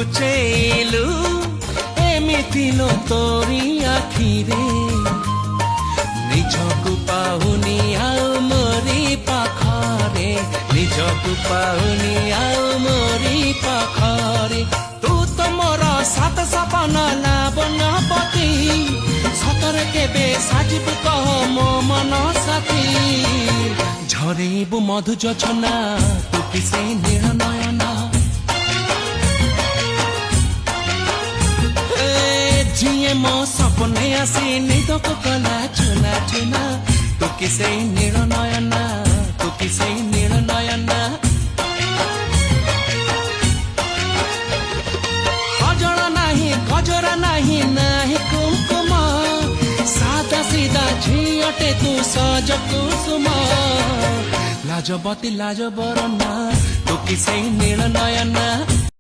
ଲୁଚେଇଲୁ ଏମିତି ଲୋ ତୋରି ଆଖିରେ ନିଜକୁ ପାଉନି ଆଉ ମୋରି ପାଖରେ ନିଜକୁ ପାଉନି ଆଉ ମୋରି ପାଖରେ ତୁ ତ ମୋର ସାତ ସପନ ଲାବଣ୍ୟପତି ସତରେ କେବେ ସାଜିବୁ କହ ମୋ ମନ ସାଥୀ ଝରେଇବୁ ମଧୁ ଯୋଛନା ତୁ କି ସେଇ ନୀଳ ନୟନା जिए मो सपने आसी निदको कला चुना चुना तू कि सेई नील नयना तू कि सेई नील नयना अजरा नाही गजरा नाही नाही कुमकुम सादा सीधा झियटे तू सज कुसुम लाजबती लाज बरना तू कि सेई नील नयना